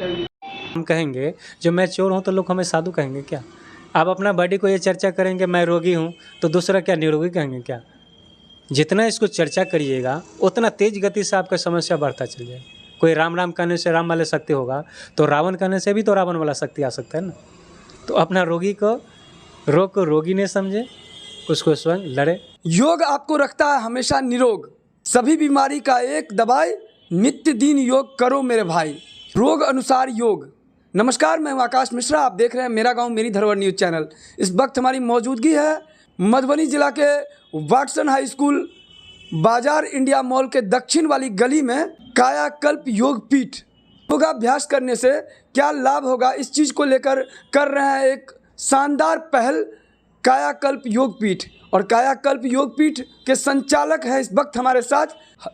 हम कहेंगे जो मैं चोर हूँ तो लोग हमें साधु कहेंगे क्या? आप अपना बॉडी को ये चर्चा करेंगे मैं रोगी हूँ तो दूसरा क्या निरोगी कहेंगे क्या? जितना इसको चर्चा करिएगा उतना तेज गति से आपका समस्या बढ़ता चल जाएगा। कोई राम राम कहने से राम वाला शक्ति होगा तो रावण कहने से भी तो रावण वाला शक्ति आ सकता है ना। तो अपना रोगी को रोग को रोगी नहीं समझे, उसको स्वयं लड़े। योग आपको रखता है हमेशा निरोग, सभी बीमारी का एक दवाई, नित्य दिन योग करो मेरे भाई, रोग अनुसार योग। नमस्कार, मैं हूं आकाश मिश्रा, आप देख रहे हैं मेरा गांव मेरी धरोहर न्यूज़ चैनल। इस वक्त हमारी मौजूदगी है मधुबनी जिला के वाटसन हाई स्कूल बाजार इंडिया मॉल के दक्षिण वाली गली में कायाकल्प योग पीठ। योगाभ्यास करने से क्या लाभ होगा, इस चीज़ को लेकर कर रहे हैं एक शानदार पहल कायाकल्प योग पीठ। और कायाकल्प योग पीठ के संचालक हैं इस वक्त हमारे साथ,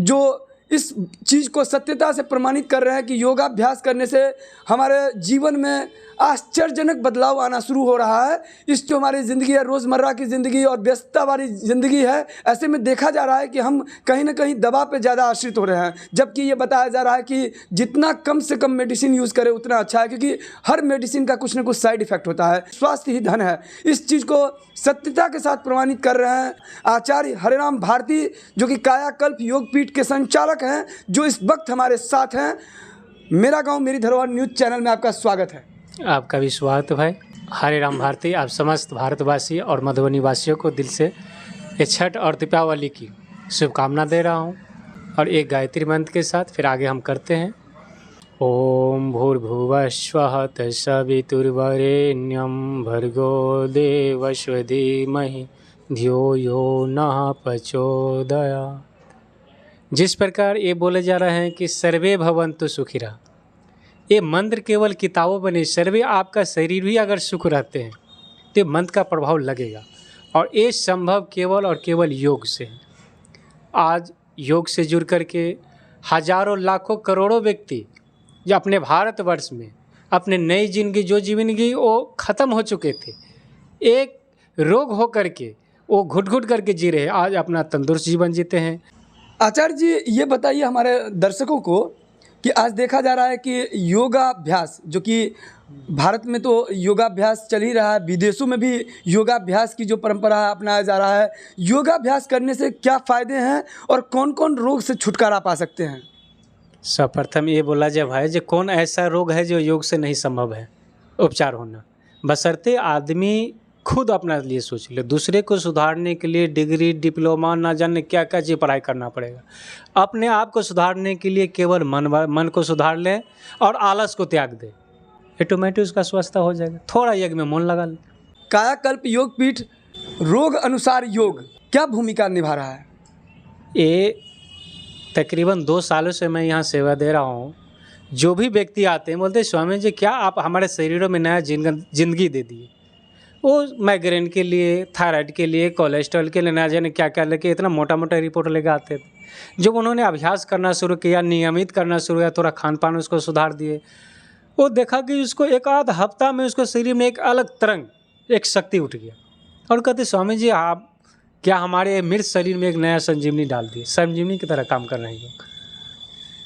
जो इस चीज़ को सत्यता से प्रमाणित कर रहे हैं कि योगाभ्यास करने से हमारे जीवन में आश्चर्यजनक बदलाव आना शुरू हो रहा है। इस जो हमारी ज़िंदगी है, रोज़मर्रा की ज़िंदगी और व्यस्तता वाली ज़िंदगी है, ऐसे में देखा जा रहा है कि हम कहीं ना कहीं दवा पे ज़्यादा आश्रित हो रहे हैं। जबकि ये बताया जा रहा है कि जितना कम से कम मेडिसिन यूज़ करें उतना अच्छा है, क्योंकि हर मेडिसिन का कुछ ना कुछ साइड इफ़ेक्ट होता है। स्वास्थ्य ही धन है। इस चीज़ को सत्यता के साथ प्रमाणित कर रहे हैं आचार्य हरिराम भारती, जो कि कायाकल्प योग पीठ के संचालक हैं, जो इस वक्त हमारे साथ हैं। मेरा गाँव मेरी धरोहर न्यूज़ चैनल में आपका स्वागत है। आपका भी स्वागत भाई। हरिराम भारती आप समस्त भारतवासी और मधुबनी वासियों को दिल से ये छठ और दीपावली की शुभकामना दे रहा हूँ। और एक गायत्री मंत्र के साथ फिर आगे हम करते हैं। ओम भूर्भुवः स्वः तत्सवितुर्वरेण्यं भर्गो देवस्य धीमहि धियो यो नः प्रचोदयात्। जिस प्रकार ये बोले जा रहे हैं कि सर्वे भवन्तु सुखिनः, ये मंत्र केवल किताबों में नहीं, सर्वे आपका शरीर भी अगर सुख रहते हैं तो मंत्र का प्रभाव लगेगा। और ये संभव केवल और केवल योग से है। आज योग से जुड़ कर के हजारों लाखों करोड़ों व्यक्ति जो अपने भारतवर्ष में अपने नई जिंदगी जो जिंदगी वो ख़त्म हो चुके थे, एक रोग हो करके वो घुट घुट करके जी रहे, आज अपना तंदुरुस्त जीवन जीते हैं। आचार्य जी, ये बताइए हमारे दर्शकों को कि आज देखा जा रहा है कि योगाभ्यास, जो कि भारत में तो योगाभ्यास चल ही रहा है, विदेशों में भी योगाभ्यास की जो परंपरा है अपनाया जा रहा है। योगाभ्यास करने से क्या फ़ायदे हैं और कौन कौन रोग से छुटकारा पा सकते हैं? सर्वप्रथम ये बोला जाए भाई, जो कौन ऐसा रोग है जो योग से नहीं संभव है उपचार होना, बशर्ते आदमी खुद अपना लिए सोच ले। दूसरे को सुधारने के लिए डिग्री डिप्लोमा ना जाने क्या क्या चीज़ पढ़ाई करना पड़ेगा। अपने आप को सुधारने के लिए केवल मन को सुधार लें और आलस को त्याग दें, ऑटोमेटिक उसका स्वस्थ हो जाएगा। थोड़ा यज्ञ में मन लगा लें। कायाकल्प योग पीठ रोग अनुसार योग क्या भूमिका निभा रहा है? ये तकरीबन 2 सालों से मैं यहाँ सेवा दे रहा हूँ। जो भी व्यक्ति आते हैं बोलते हैं स्वामी जी क्या आप हमारे शरीरों में नया जिंदगी दे दिए। वो माइग्रेन के लिए, थायराइड के लिए, कोलेस्ट्रॉल के लिए ना जाने क्या क्या लेके इतना मोटा मोटा रिपोर्ट लेके आते थे। जब उन्होंने अभ्यास करना शुरू किया, नियमित करना शुरू किया, थोड़ा खान पान उसको सुधार दिए, वो देखा कि उसको एक आध हफ्ता में उसको शरीर में एक अलग तरंग, एक शक्ति उठ गया। और कहते स्वामी जी आप क्या हमारे मृत शरीर में एक नया संजीवनी डाल दिए, संजीवनी की तरह काम कर रहे हैं।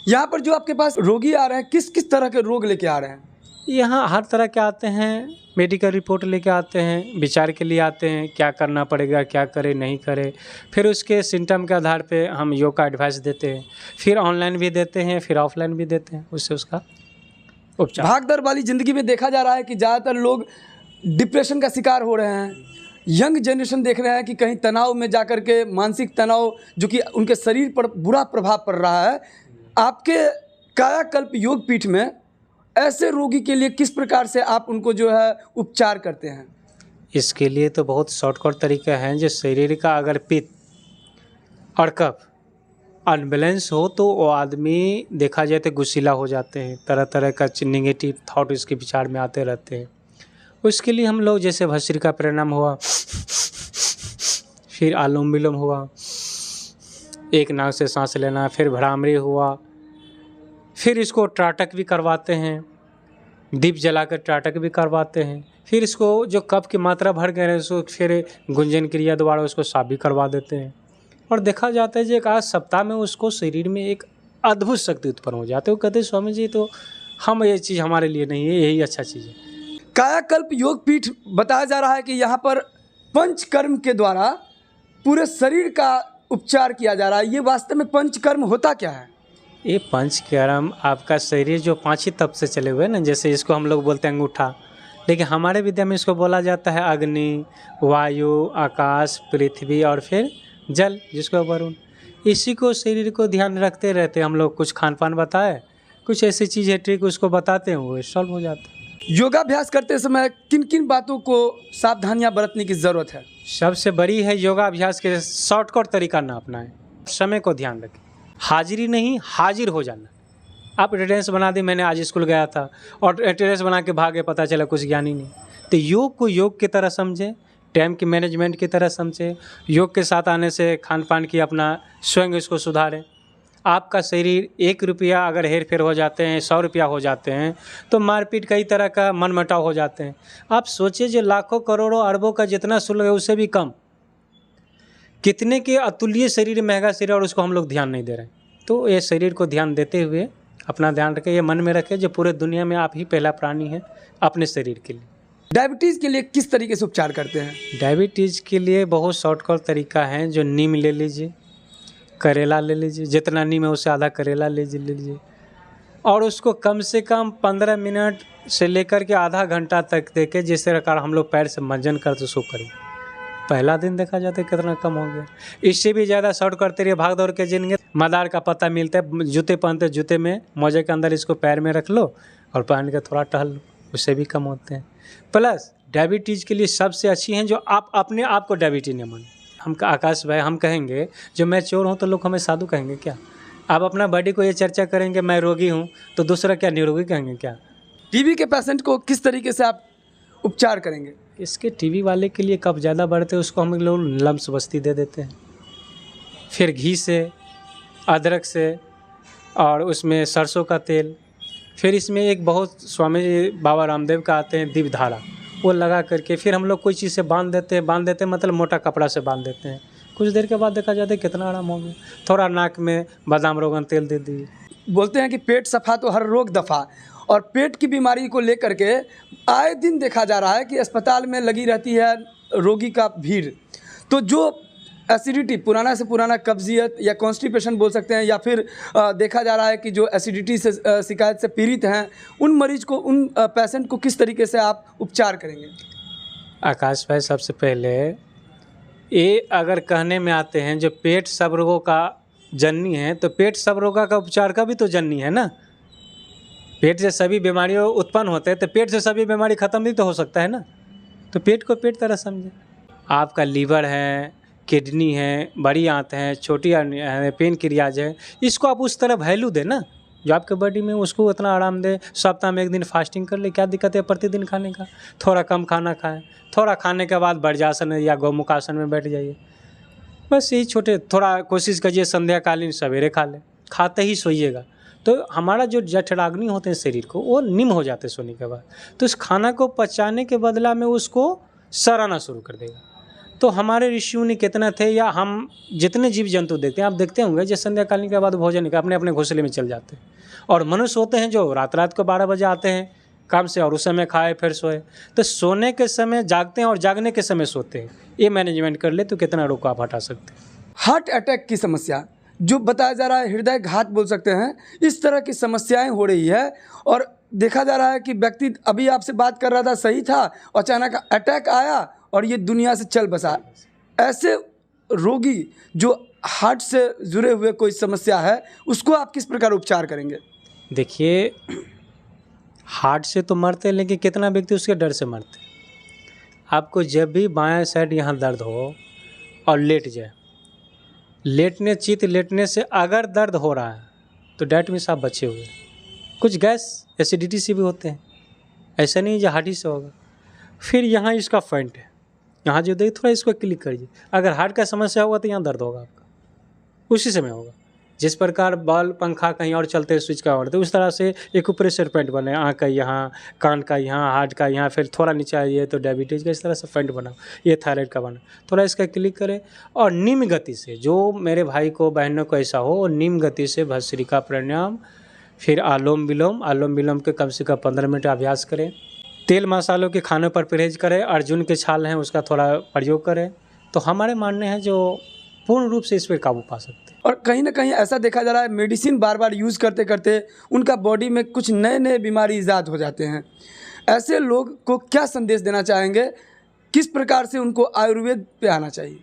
यहाँ पर जो आपके पास रोगी आ रहे हैं, किस किस तरह के रोग लेके आ रहे हैं? यहाँ हर तरह के आते हैं, मेडिकल रिपोर्ट लेके आते हैं, विचार के लिए आते हैं, क्या करना पड़ेगा, क्या करे नहीं करे। फिर उसके सिम्टम के आधार पे हम योग का एडवाइस देते हैं, फिर ऑनलाइन भी देते हैं, फिर ऑफलाइन भी देते हैं, उससे उसका उपचार। भागदौड़ वाली ज़िंदगी में देखा जा रहा है कि ज़्यादातर लोग डिप्रेशन का शिकार हो रहे हैं। यंग जनरेशन देख रहे हैं कि कहीं तनाव में जा कर के मानसिक तनाव जो कि उनके शरीर पर बुरा प्रभाव पड़ रहा है। आपके कायाकल्प योग पीठ में ऐसे रोगी के लिए किस प्रकार से आप उनको जो है उपचार करते हैं? इसके लिए तो बहुत शॉर्टकट तरीका है। जो शरीर का अगर पित्त और कफ अनबैलेंस हो तो वो आदमी देखा जाए तो गुस्सीला हो जाते हैं, तरह तरह का नेगेटिव थॉट उसके विचार में आते रहते हैं। उसके लिए हम लोग जैसे भस्त्रिका प्राणायाम हुआ, फिर अनुलोम विलोम हुआ, एक नाक से सांस लेना, फिर भ्रामरी हुआ, फिर इसको त्राटक भी करवाते हैं, दीप जलाकर त्राटक भी करवाते हैं। फिर इसको जो कफ की मात्रा भर गए उसको फिर गुंजन क्रिया द्वारा उसको साफ भी करवा देते हैं। और देखा जाता है कि एक आज सप्ताह में उसको शरीर में एक अद्भुत शक्ति उत्पन्न हो जाती है। वो कहते हैं स्वामी जी तो हम ये चीज़ हमारे लिए नहीं है, यही अच्छा चीज़ है। कायाकल्प योग पीठ बताया जा रहा है कि यहाँ पर पंचकर्म के द्वारा पूरे शरीर का उपचार किया जा रहा है। ये वास्तव में पंचकर्म होता क्या है? ये पंचकर्म आपका शरीर जो 5 ही तत्व से चले हुए हैं ना, जैसे इसको हम लोग बोलते हैं अंगूठा, लेकिन हमारे विद्या में इसको बोला जाता है अग्नि, वायु, आकाश, पृथ्वी और फिर जल, जिसको वरुण। इसी को शरीर को ध्यान रखते रहते हम लोग। कुछ खान पान बताए, कुछ ऐसी चीज़ है ट्रिक उसको बताते हैं, वो सॉल्व हो जाता है। योगाभ्यास करते समय किन किन बातों को सावधानियां बरतने की ज़रूरत है? सबसे बड़ी है योगाभ्यास के शॉर्टकट तरीका ना अपनाएं, समय को ध्यान रखें, हाजिरी नहीं हाजिर हो जाना। आप अटेंडेंस बना दी, मैंने आज स्कूल गया था और अटेंडेंस बना के भागे, पता चला कुछ ज्ञान ही नहीं। तो योग को योग की तरह समझें, टाइम की मैनेजमेंट की तरह समझें। योग के साथ आने से खान पान की अपना स्वयं इसको सुधारें। आपका शरीर 1 रुपया अगर हेर फेर हो जाते हैं, 100 रुपया हो जाते हैं, तो मारपीट कई तरह का मनमुटाव हो जाते हैं। आप सोचिए जो लाखों करोड़ों अरबों का जितना शुल्क है उससे भी कम, कितने के अतुल्य शरीर, महंगा शरीर, और उसको हम लोग ध्यान नहीं दे रहे हैं। तो ये शरीर को ध्यान देते हुए अपना ध्यान रखें, ये मन में रखें जो पूरे दुनिया में आप ही पहला प्राणी हैं अपने शरीर के लिए। डायबिटीज़ के लिए किस तरीके से उपचार करते हैं? डायबिटीज़ के लिए बहुत शॉर्टकट तरीका है, जो नीम ले लीजिए, करेला ले लीजिए, जितना नीम है उससे आधा करेला ले लीजिए, और उसको कम से कम 15 मिनट से लेकर के आधा घंटा तक देके, जिस प्रकार हम लोग पैर से मंजन करते उसको करें। पहला दिन देखा जाता है कितना कम हो गया। इससे भी ज़्यादा शॉर्ट करते रहिए, भाग दौड़ के जिंदगी। मदार का पत्ता मिलता है, जूते पहनते, जूते में मोजे के अंदर इसको पैर में रख लो और पहन के थोड़ा टहल लो, उससे भी कम होते हैं। प्लस डायबिटीज़ के लिए सबसे अच्छी हैं जो आप अपने आप को डायबिटीज न माने। हम आकाश भाई, हम कहेंगे जो मैं चोर हूँ तो लोग हमें साधु कहेंगे क्या? आप अपना बॉडी को ये चर्चा करेंगे मैं रोगी हूँ तो दूसरा क्या निरोगी कहेंगे क्या? टीबी के पेशेंट को किस तरीके से आप उपचार करेंगे? इसके टीबी वाले के लिए कब ज़्यादा बढ़ते हैं उसको हम लोग लम्स बस्ती दे देते हैं, फिर घी से, अदरक से और उसमें सरसों का तेल, फिर इसमें एक बहुत स्वामी बाबा रामदेव का आते हैं दिव्य धारा, वो लगा करके फिर हम लोग कोई चीज़ से बांध देते हैं मतलब मोटा कपड़ा से बांध देते हैं। कुछ देर के बाद देखा जाता है कितना आराम हो गया। थोड़ा नाक में बादाम रोगन तेल दे दिए। बोलते हैं कि पेट सफा तो हर रोग दफा, और पेट की बीमारी को लेकर के आए दिन देखा जा रहा है कि अस्पताल में लगी रहती है रोगी का भीड़। तो जो एसिडिटी, पुराना से पुराना कब्जियत या कॉन्स्टिपेशन बोल सकते हैं, या फिर देखा जा रहा है कि जो एसिडिटी से शिकायत से पीड़ित हैं, उन मरीज को, उन पेशेंट को किस तरीके से आप उपचार करेंगे? आकाश भाई, सबसे पहले ये अगर कहने में आते हैं जो पेट सब रोगों का जननी है, तो पेट सब रोगों का उपचार का भी तो जननी है ना। पेट से सभी बीमारियों उत्पन्न होते हैं, तो पेट से सभी बीमारी खत्म भी तो हो सकता है ना। तो पेट को पेट तरह समझे। आपका लीवर है, किडनी है, बड़ी आंत है, छोटी है, पेनक्रियाज है, इसको आप उस तरह वैल्यू दें ना जो आपके बॉडी में उसको उतना आराम दे। सप्ताह में 1 दिन फास्टिंग कर ले, क्या दिक्कत है प्रतिदिन खाने का? थोड़ा कम खाना खाएं, थोड़ा खाने के बाद वज्रासन या गौमुखासन में बैठ जाइए। बस यही छोटे, थोड़ा कोशिश कीजिए संध्याकालीन सवेरे खा लें, खाते ही सोइएगा। तो हमारा जो जठराग्नि होते हैं शरीर को, वो निम्न हो जाते हैं सोने के बाद, तो इस खाना को पचाने के बदला में उसको सराहना शुरू कर देगा। तो हमारे ऋषियों ने कितना थे, या हम जितने जीव जंतु देखते हैं, आप देखते होंगे जो संध्याकालीन के बाद भोजन का अपने अपने घोंसले में चल जाते हैं। और मनुष्य होते हैं जो रात को 12 बजे आते हैं काम से और उस समय खाए फिर सोए। तो सोने के समय जागते हैं और जागने के समय सोते हैं। ये मैनेजमेंट कर ले तो कितना रोग को आप हटा सकते हैं। हार्ट अटैक की समस्या जो बताया जा रहा है, हृदय घात बोल सकते हैं, इस तरह की समस्याएं हो रही है। और देखा जा रहा है कि व्यक्ति अभी आपसे बात कर रहा था, सही था, और अचानक अटैक आया और ये दुनिया से चल बसा। ऐसे रोगी जो हार्ट से जुड़े हुए कोई समस्या है, उसको आप किस प्रकार उपचार करेंगे? देखिए, हार्ट से तो मरते हैं, लेकिन कितना व्यक्ति उसके डर से मरते हैं। आपको जब भी बायां साइड यहाँ दर्द हो और लेट जाए, लेटने से अगर दर्द हो रहा है तो डैट मीन्स आप बचे हुए। कुछ गैस एसिडिटी से भी होते हैं, ऐसा नहीं जो हार्ट से होगा। फिर यहाँ इसका फॉइंट है, यहाँ जो देखिए थोड़ा इसको क्लिक करिए। अगर हार्ट का समस्या होगा तो यहाँ दर्द होगा आपका, उसी समय होगा। जिस प्रकार बॉल पंखा कहीं और चलते हैं स्विच का और, तो उस तरह से एक प्रेशर पॉइंट बने, आँख का यहाँ, कान का यहाँ, हार्ट का यहाँ, फिर थोड़ा नीचे आइए तो डायबिटीज़ का इस तरह से पॉइंट बना, ये थायराइड का बना। थोड़ा इसका क्लिक करें और निम्न गति से, जो मेरे भाई को बहनों को ऐसा हो, निम्न गति से भस्त्रिका प्राणायाम फिर अनुलोम विलोम के कम से कम 15 मिनट अभ्यास करें। तेल मसालों के खानों पर परहेज करें। अर्जुन के छाल हैं उसका थोड़ा प्रयोग करें। तो हमारे मानने हैं जो पूर्ण रूप से इस पर काबू पा सकते हैं। और कहीं ना कहीं ऐसा देखा जा रहा है मेडिसिन बार बार यूज़ करते करते उनका बॉडी में कुछ नए नए बीमारी ईजाद हो जाते हैं। ऐसे लोग को क्या संदेश देना चाहेंगे, किस प्रकार से उनको आयुर्वेद पे आना चाहिए?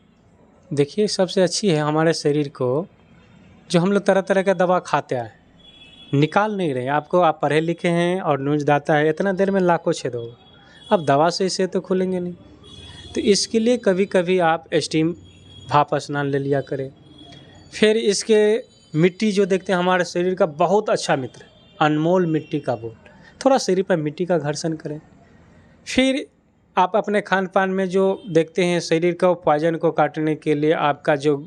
देखिए, सबसे अच्छी है हमारे शरीर को जो हम लोग तरह तरह का दवा खाते आए, निकाल नहीं रहे। आपको, आप पढ़े लिखे हैं और न्यूज दाता है, इतना देर में लाखों छेद होगा। अब दवा से इसे तो खुलेंगे नहीं। तो इसके लिए कभी कभी आप स्टीम भाप स्नान ले लिया करें। फिर इसके मिट्टी जो देखते हैं हमारे शरीर का बहुत अच्छा मित्र, अनमोल मिट्टी का बोल, थोड़ा शरीर पर मिट्टी का घर्षण करें। फिर आप अपने खान पान में जो देखते हैं शरीर का पॉइजन को काटने के लिए आपका जो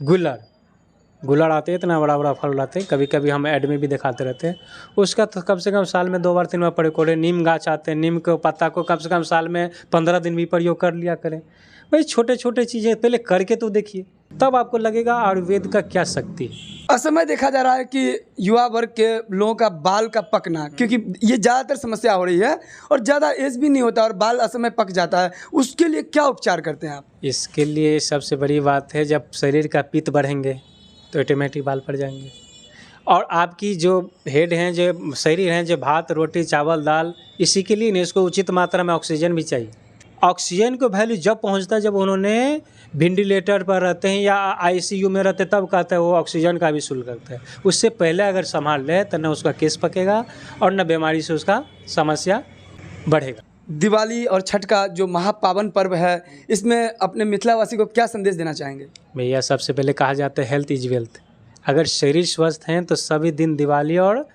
गुलर आते हैं, इतना बड़ा बड़ा फल आते हैं, कभी कभी हम ऐड में भी दिखाते रहते हैं। उसका तो कम से कम साल में 2 बार 3 बार प्रयोग करें। नीम गाछ आते हैं, नीम के पत्ता को कम से कम साल में 15 दिन भी प्रयोग कर लिया करें। भाई छोटे छोटे चीज़ें पहले करके तो देखिए, तब आपको लगेगा आयुर्वेद का क्या शक्ति है। असमय देखा जा रहा है कि युवा वर्ग के लोगों का बाल का पकना, क्योंकि ये ज़्यादातर समस्या हो रही है और ज़्यादा एज भी नहीं होता और बाल असमय पक जाता है, उसके लिए क्या उपचार करते हैं आप? इसके लिए सबसे बड़ी बात है, जब शरीर का पित्त बढ़ेंगे तो ऑटोमेटिक बाल पड़ जाएंगे। और आपकी जो हेड हैं, जो शरीर हैं, जो भात रोटी चावल दाल, इसी के लिए नहीं, इसको उचित मात्रा में ऑक्सीजन भी चाहिए। ऑक्सीजन को वैल्यू जब पहुंचता है जब उन्होंने वेंटिलेटर पर रहते हैं या आईसीयू में रहते, तब कहता है वो ऑक्सीजन का भी शुल्क करता है। उससे पहले अगर संभाल ले तो न उसका केस पकेगा और न बीमारी से उसका समस्या बढ़ेगा। दिवाली और छठ का जो महापावन पर्व है, इसमें अपने मिथिलावासी को क्या संदेश देना चाहेंगे? भैया, सबसे पहले कहा जाता है हेल्थ इज वेल्थ। अगर शरीर स्वस्थ हैं तो सभी दिन दिवाली और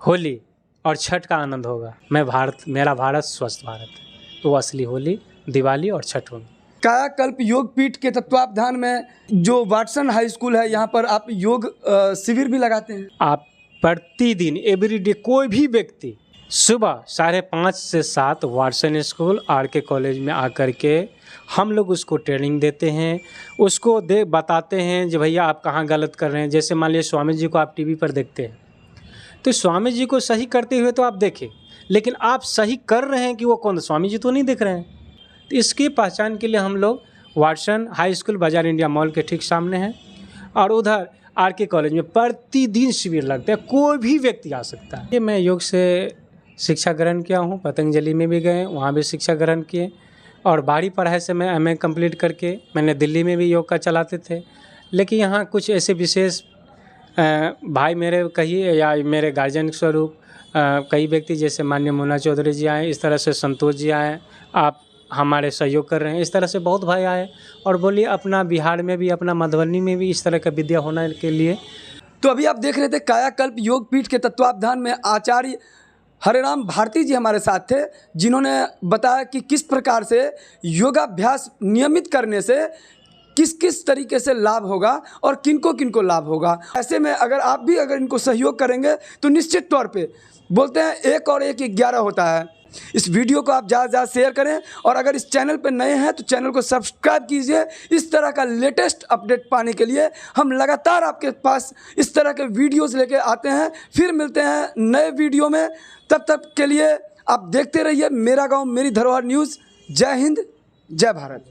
होली और छठ का आनंद होगा। मेरा भारत स्वस्थ भारत है, तो असली होली, दिवाली और छठ होगी। कायाकल्प योग पीठ के तत्वावधान में जो वाटसन हाई स्कूल है, यहाँ पर आप योग शिविर भी लगाते हैं। आप प्रतिदिन एवरीडे कोई भी व्यक्ति सुबह 5:30 से 7 वाटसन स्कूल RK कॉलेज में आकर के हम लोग उसको ट्रेनिंग देते हैं, उसको बताते हैं जो भैया आप कहाँ गलत कर रहे हैं। जैसे मान लीजिए स्वामी जी को आप टीवी पर देखते हैं, तो स्वामी जी को सही करते हुए तो आप देखें, लेकिन आप सही कर रहे हैं कि वो कौन, स्वामी जी तो नहीं दिख रहे हैं। तो इसकी पहचान के लिए हम लोग वाटसन हाई स्कूल बाजार इंडिया मॉल के ठीक सामने हैं और उधर RK कॉलेज में प्रतिदिन शिविर लगते हैं, कोई भी व्यक्ति आ सकता है। ये मैं योग से शिक्षा ग्रहण किया हूँ, पतंजलि में भी गए, वहाँ भी शिक्षा ग्रहण किए और बाहरी पढ़ाई से मैं MA कंप्लीट करके मैंने दिल्ली में भी योग का चलाते थे। लेकिन यहाँ कुछ ऐसे विशेष भाई मेरे कहिए या मेरे गार्जियन स्वरूप कई व्यक्ति जैसे माननीय मुन्ना चौधरी जी आए, इस तरह से संतोष जी आए, आप हमारे सहयोग कर रहे हैं। इस तरह से बहुत भाई आए और बोलिए अपना बिहार में भी, अपना मधुबनी में भी इस तरह का विद्या होने के लिए। तो अभी आप देख रहे थे कायाकल्प योग पीठ के तत्वावधान में आचार्य हरेराम भारती जी हमारे साथ थे, जिन्होंने बताया कि किस प्रकार से योगाभ्यास नियमित करने से किस किस तरीके से लाभ होगा और किनको किनको लाभ होगा। ऐसे में अगर अगर इनको सहयोग करेंगे तो निश्चित तौर पे बोलते हैं 1 और 1 11 होता है। इस वीडियो को आप ज़्यादा से ज़्यादा शेयर करें और अगर इस चैनल पर नए हैं तो चैनल को सब्सक्राइब कीजिए। इस तरह का लेटेस्ट अपडेट पाने के लिए हम लगातार आपके पास इस तरह के वीडियोस लेके आते हैं। फिर मिलते हैं नए वीडियो में, तब तक के लिए आप देखते रहिए मेरा गांव मेरी धरोहर न्यूज़। जय हिंद, जय भारत।